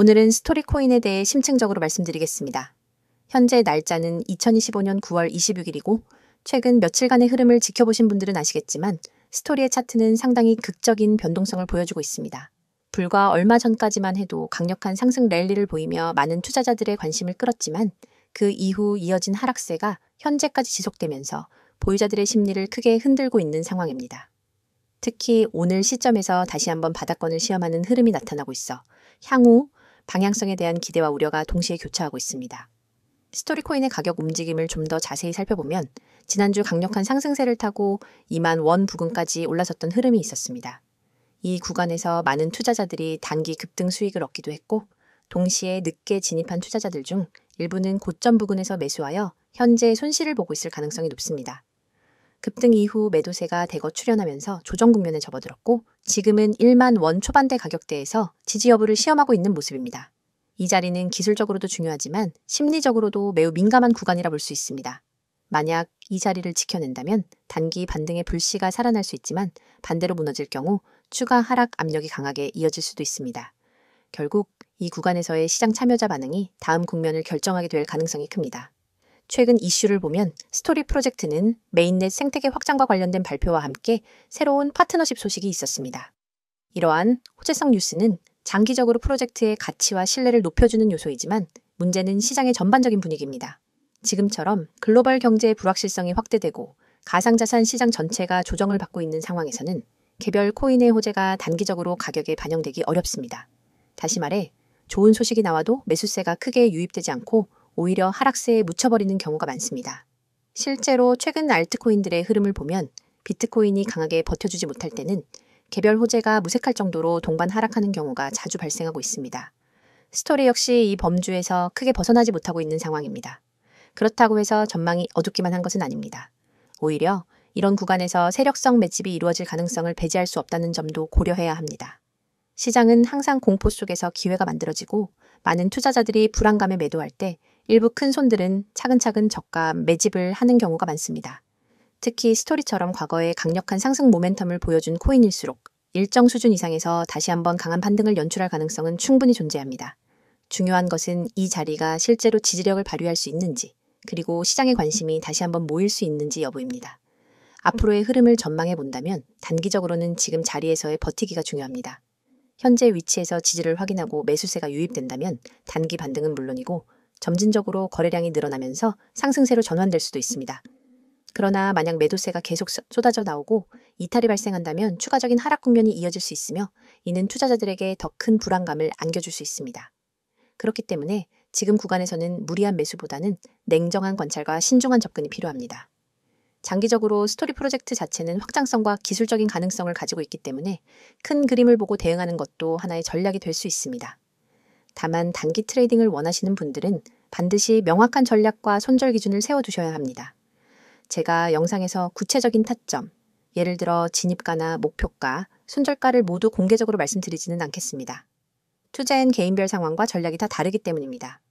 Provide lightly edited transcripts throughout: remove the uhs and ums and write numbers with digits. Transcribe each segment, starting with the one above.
오늘은 스토리코인에 대해 심층적으로 말씀드리겠습니다. 현재 날짜는 2025년 9월 26일이고 최근 며칠간의 흐름을 지켜보신 분들은 아시겠지만 스토리의 차트는 상당히 극적인 변동성을 보여주고 있습니다. 불과 얼마 전까지만 해도 강력한 상승 랠리를 보이며 많은 투자자들의 관심을 끌었지만 그 이후 이어진 하락세가 현재까지 지속되면서 보유자들의 심리를 크게 흔들고 있는 상황입니다. 특히 오늘 시점에서 다시 한번 바닥권을 시험하는 흐름이 나타나고 있어 향후 방향성에 대한 기대와 우려가 동시에 교차하고 있습니다. 스토리코인의 가격 움직임을 좀 더 자세히 살펴보면 지난주 강력한 상승세를 타고 2만 원 부근까지 올라섰던 흐름이 있었습니다. 이 구간에서 많은 투자자들이 단기 급등 수익을 얻기도 했고 동시에 늦게 진입한 투자자들 중 일부는 고점 부근에서 매수하여 현재 손실을 보고 있을 가능성이 높습니다. 급등 이후 매도세가 대거 출현하면서 조정 국면에 접어들었고 지금은 1만 원 초반대 가격대에서 지지 여부를 시험하고 있는 모습입니다. 이 자리는 기술적으로도 중요하지만 심리적으로도 매우 민감한 구간이라 볼 수 있습니다. 만약 이 자리를 지켜낸다면 단기 반등의 불씨가 살아날 수 있지만 반대로 무너질 경우 추가 하락 압력이 강하게 이어질 수도 있습니다. 결국 이 구간에서의 시장 참여자 반응이 다음 국면을 결정하게 될 가능성이 큽니다. 최근 이슈를 보면 스토리 프로젝트는 메인넷 생태계 확장과 관련된 발표와 함께 새로운 파트너십 소식이 있었습니다. 이러한 호재성 뉴스는 장기적으로 프로젝트의 가치와 신뢰를 높여주는 요소이지만 문제는 시장의 전반적인 분위기입니다. 지금처럼 글로벌 경제의 불확실성이 확대되고 가상자산 시장 전체가 조정을 받고 있는 상황에서는 개별 코인의 호재가 단기적으로 가격에 반영되기 어렵습니다. 다시 말해 좋은 소식이 나와도 매수세가 크게 유입되지 않고 오히려 하락세에 묻혀버리는 경우가 많습니다. 실제로 최근 알트코인들의 흐름을 보면 비트코인이 강하게 버텨주지 못할 때는 개별 호재가 무색할 정도로 동반 하락하는 경우가 자주 발생하고 있습니다. 스토리 역시 이 범주에서 크게 벗어나지 못하고 있는 상황입니다. 그렇다고 해서 전망이 어둡기만 한 것은 아닙니다. 오히려 이런 구간에서 세력성 매집이 이루어질 가능성을 배제할 수 없다는 점도 고려해야 합니다. 시장은 항상 공포 속에서 기회가 만들어지고 많은 투자자들이 불안감에 매도할 때 일부 큰 손들은 차근차근 저가 매집을 하는 경우가 많습니다. 특히 스토리처럼 과거에 강력한 상승 모멘텀을 보여준 코인일수록 일정 수준 이상에서 다시 한번 강한 반등을 연출할 가능성은 충분히 존재합니다. 중요한 것은 이 자리가 실제로 지지력을 발휘할 수 있는지, 그리고 시장의 관심이 다시 한번 모일 수 있는지 여부입니다. 앞으로의 흐름을 전망해 본다면 단기적으로는 지금 자리에서의 버티기가 중요합니다. 현재 위치에서 지지를 확인하고 매수세가 유입된다면 단기 반등은 물론이고 점진적으로 거래량이 늘어나면서 상승세로 전환될 수도 있습니다. 그러나 만약 매도세가 계속 쏟아져 나오고 이탈이 발생한다면 추가적인 하락 국면이 이어질 수 있으며 이는 투자자들에게 더 큰 불안감을 안겨줄 수 있습니다. 그렇기 때문에 지금 구간에서는 무리한 매수보다는 냉정한 관찰과 신중한 접근이 필요합니다. 장기적으로 스토리 프로젝트 자체는 확장성과 기술적인 가능성을 가지고 있기 때문에 큰 그림을 보고 대응하는 것도 하나의 전략이 될 수 있습니다. 다만 단기 트레이딩을 원하시는 분들은 반드시 명확한 전략과 손절 기준을 세워두셔야 합니다. 제가 영상에서 구체적인 타점, 예를 들어 진입가나 목표가, 손절가를 모두 공개적으로 말씀드리지는 않겠습니다. 투자엔 개인별 상황과 전략이 다 다르기 때문입니다.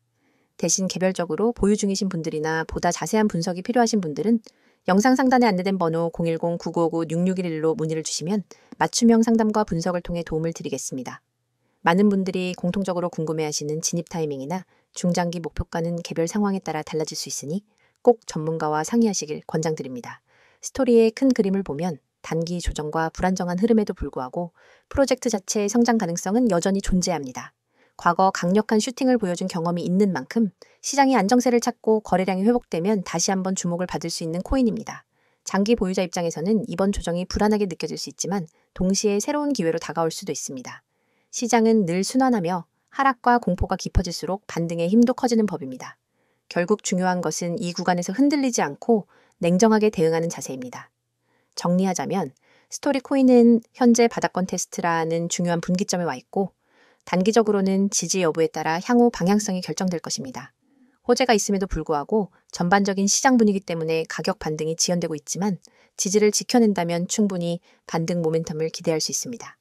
대신 개별적으로 보유 중이신 분들이나 보다 자세한 분석이 필요하신 분들은 영상 상단에 안내된 번호 010-9959-6611로 문의를 주시면 맞춤형 상담과 분석을 통해 도움을 드리겠습니다. 많은 분들이 공통적으로 궁금해하시는 진입 타이밍이나 중장기 목표가는 개별 상황에 따라 달라질 수 있으니 꼭 전문가와 상의하시길 권장드립니다. 스토리의 큰 그림을 보면 단기 조정과 불안정한 흐름에도 불구하고 프로젝트 자체의 성장 가능성은 여전히 존재합니다. 과거 강력한 슈팅을 보여준 경험이 있는 만큼 시장이 안정세를 찾고 거래량이 회복되면 다시 한번 주목을 받을 수 있는 코인입니다. 장기 보유자 입장에서는 이번 조정이 불안하게 느껴질 수 있지만 동시에 새로운 기회로 다가올 수도 있습니다. 시장은 늘 순환하며 하락과 공포가 깊어질수록 반등의 힘도 커지는 법입니다. 결국 중요한 것은 이 구간에서 흔들리지 않고 냉정하게 대응하는 자세입니다. 정리하자면 스토리 코인은 현재 바닥권 테스트라는 중요한 분기점에 와 있고 단기적으로는 지지 여부에 따라 향후 방향성이 결정될 것입니다. 호재가 있음에도 불구하고 전반적인 시장 분위기 때문에 가격 반등이 지연되고 있지만 지지를 지켜낸다면 충분히 반등 모멘텀을 기대할 수 있습니다.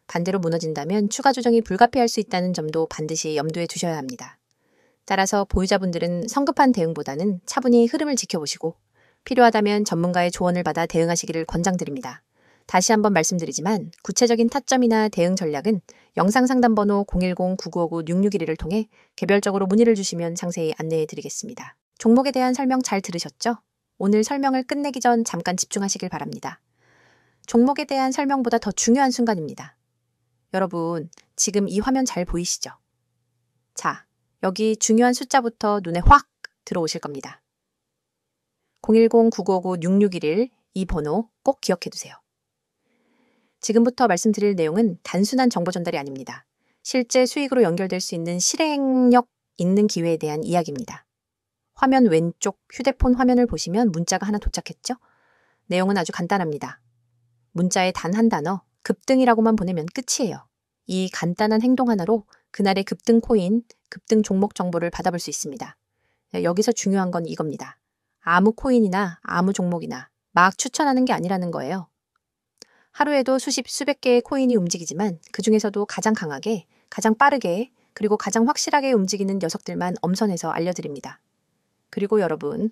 반대로 무너진다면 추가 조정이 불가피할 수 있다는 점도 반드시 염두에 두셔야 합니다. 따라서 보유자분들은 성급한 대응보다는 차분히 흐름을 지켜보시고 필요하다면 전문가의 조언을 받아 대응하시기를 권장드립니다. 다시 한번 말씀드리지만 구체적인 타점이나 대응 전략은 영상 상담 번호 010-9959-6611을 통해 개별적으로 문의를 주시면 상세히 안내해 드리겠습니다. 종목에 대한 설명 잘 들으셨죠? 오늘 설명을 끝내기 전 잠깐 집중하시길 바랍니다. 종목에 대한 설명보다 더 중요한 순간입니다. 여러분, 지금 이 화면 잘 보이시죠? 자, 여기 중요한 숫자부터 눈에 확 들어오실 겁니다. 010-9959-6611 이 번호 꼭 기억해 두세요. 지금부터 말씀드릴 내용은 단순한 정보 전달이 아닙니다. 실제 수익으로 연결될 수 있는 실행력 있는 기회에 대한 이야기입니다. 화면 왼쪽 휴대폰 화면을 보시면 문자가 하나 도착했죠? 내용은 아주 간단합니다. 문자에 단 한 단어, 급등이라고만 보내면 끝이에요. 이 간단한 행동 하나로 그날의 급등 코인, 급등 종목 정보를 받아볼 수 있습니다. 여기서 중요한 건 이겁니다. 아무 코인이나 아무 종목이나 막 추천하는 게 아니라는 거예요. 하루에도 수십, 수백 개의 코인이 움직이지만 그 중에서도 가장 강하게, 가장 빠르게, 그리고 가장 확실하게 움직이는 녀석들만 엄선해서 알려드립니다. 그리고 여러분,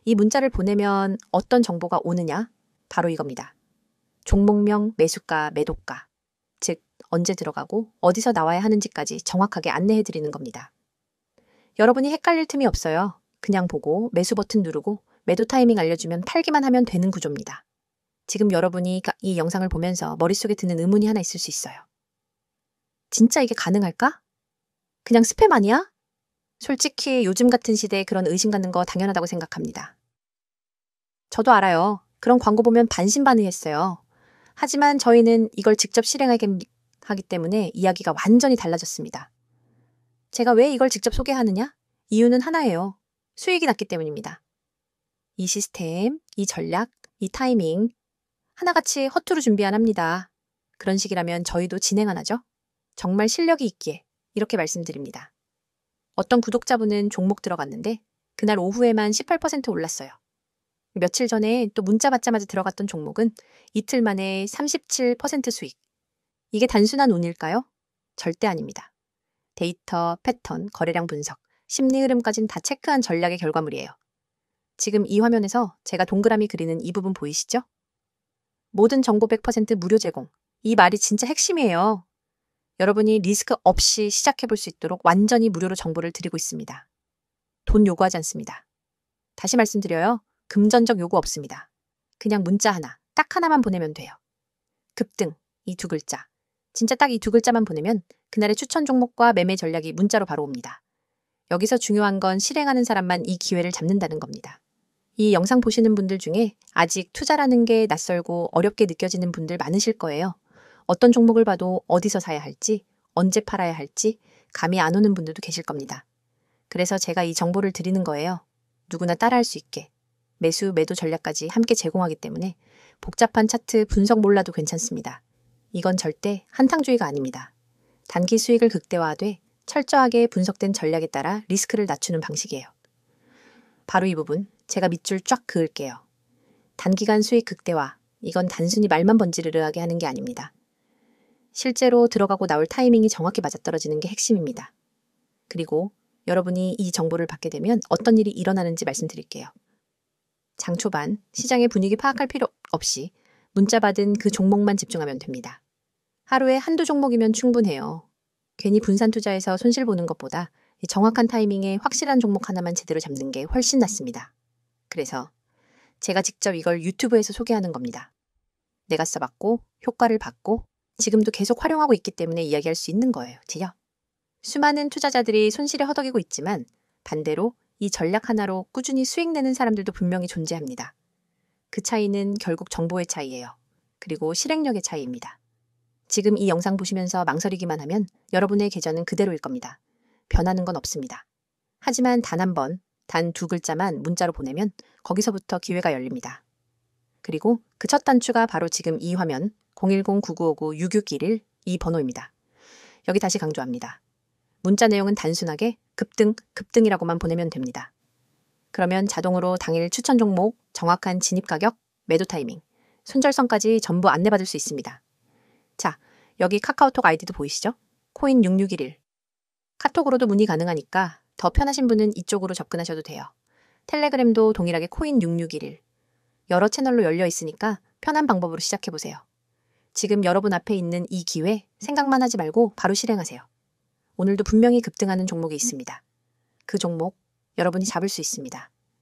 이 문자를 보내면 어떤 정보가 오느냐? 바로 이겁니다. 종목명, 매수가, 매도가, 즉 언제 들어가고 어디서 나와야 하는지까지 정확하게 안내해드리는 겁니다. 여러분이 헷갈릴 틈이 없어요. 그냥 보고 매수 버튼 누르고 매도 타이밍 알려주면 팔기만 하면 되는 구조입니다. 지금 여러분이 이 영상을 보면서 머릿속에 드는 의문이 하나 있을 수 있어요. 진짜 이게 가능할까? 그냥 스팸 아니야? 솔직히 요즘 같은 시대에 그런 의심 갖는 거 당연하다고 생각합니다. 저도 알아요. 그런 광고 보면 반신반의했어요. 하지만 저희는 이걸 직접 실행하기 때문에 이야기가 완전히 달라졌습니다. 제가 왜 이걸 직접 소개하느냐? 이유는 하나예요. 수익이 났기 때문입니다. 이 시스템, 이 전략, 이 타이밍 하나같이 허투루 준비 안 합니다. 그런 식이라면 저희도 진행 안 하죠? 정말 실력이 있기에 이렇게 말씀드립니다. 어떤 구독자분은 종목 들어갔는데 그날 오후에만 18% 올랐어요. 며칠 전에 또 문자 받자마자 들어갔던 종목은 이틀 만에 37% 수익. 이게 단순한 운일까요? 절대 아닙니다. 데이터, 패턴, 거래량 분석, 심리 흐름까지는 다 체크한 전략의 결과물이에요. 지금 이 화면에서 제가 동그라미 그리는 이 부분 보이시죠? 모든 정보 100% 무료 제공. 이 말이 진짜 핵심이에요. 여러분이 리스크 없이 시작해볼 수 있도록 완전히 무료로 정보를 드리고 있습니다. 돈 요구하지 않습니다. 다시 말씀드려요. 금전적 요구 없습니다. 그냥 문자 하나, 딱 하나만 보내면 돼요. 급등, 이 두 글자. 진짜 딱 이 두 글자만 보내면 그날의 추천 종목과 매매 전략이 문자로 바로 옵니다. 여기서 중요한 건 실행하는 사람만 이 기회를 잡는다는 겁니다. 이 영상 보시는 분들 중에 아직 투자라는 게 낯설고 어렵게 느껴지는 분들 많으실 거예요. 어떤 종목을 봐도 어디서 사야 할지, 언제 팔아야 할지 감이 안 오는 분들도 계실 겁니다. 그래서 제가 이 정보를 드리는 거예요. 누구나 따라할 수 있게. 매수, 매도 전략까지 함께 제공하기 때문에 복잡한 차트 분석 몰라도 괜찮습니다. 이건 절대 한탕주의가 아닙니다. 단기 수익을 극대화하되 철저하게 분석된 전략에 따라 리스크를 낮추는 방식이에요. 바로 이 부분 제가 밑줄 쫙 그을게요. 단기간 수익 극대화, 이건 단순히 말만 번지르르하게 하는 게 아닙니다. 실제로 들어가고 나올 타이밍이 정확히 맞아떨어지는 게 핵심입니다. 그리고 여러분이 이 정보를 받게 되면 어떤 일이 일어나는지 말씀드릴게요. 장 초반 시장의 분위기 파악할 필요 없이 문자 받은 그 종목만 집중하면 됩니다. 하루에 한두 종목이면 충분해요. 괜히 분산 투자해서 손실 보는 것보다 정확한 타이밍에 확실한 종목 하나만 제대로 잡는 게 훨씬 낫습니다. 그래서 제가 직접 이걸 유튜브에서 소개하는 겁니다. 내가 써봤고 효과를 봤고 지금도 계속 활용하고 있기 때문에 이야기할 수 있는 거예요. 지요? 수많은 투자자들이 손실에 허덕이고 있지만 반대로 이 전략 하나로 꾸준히 수익 내는 사람들도 분명히 존재합니다. 그 차이는 결국 정보의 차이예요. 그리고 실행력의 차이입니다. 지금 이 영상 보시면서 망설이기만 하면 여러분의 계좌는 그대로일 겁니다. 변하는 건 없습니다. 하지만 단 한 번, 단 두 글자만 문자로 보내면 거기서부터 기회가 열립니다. 그리고 그 첫 단추가 바로 지금 이 화면 010-9959-6611 이 번호입니다. 여기 다시 강조합니다. 문자 내용은 단순하게 급등이라고만 보내면 됩니다. 그러면 자동으로 당일 추천 종목, 정확한 진입 가격, 매도 타이밍, 손절선까지 전부 안내받을 수 있습니다. 자, 여기 카카오톡 아이디도 보이시죠? 코인 6611. 카톡으로도 문의 가능하니까 더 편하신 분은 이쪽으로 접근하셔도 돼요. 텔레그램도 동일하게 코인 6611. 여러 채널로 열려 있으니까 편한 방법으로 시작해보세요. 지금 여러분 앞에 있는 이 기회 생각만 하지 말고 바로 실행하세요. 오늘도 분명히 급등하는 종목이 있습니다. 그 종목 여러분이 잡을 수 있습니다.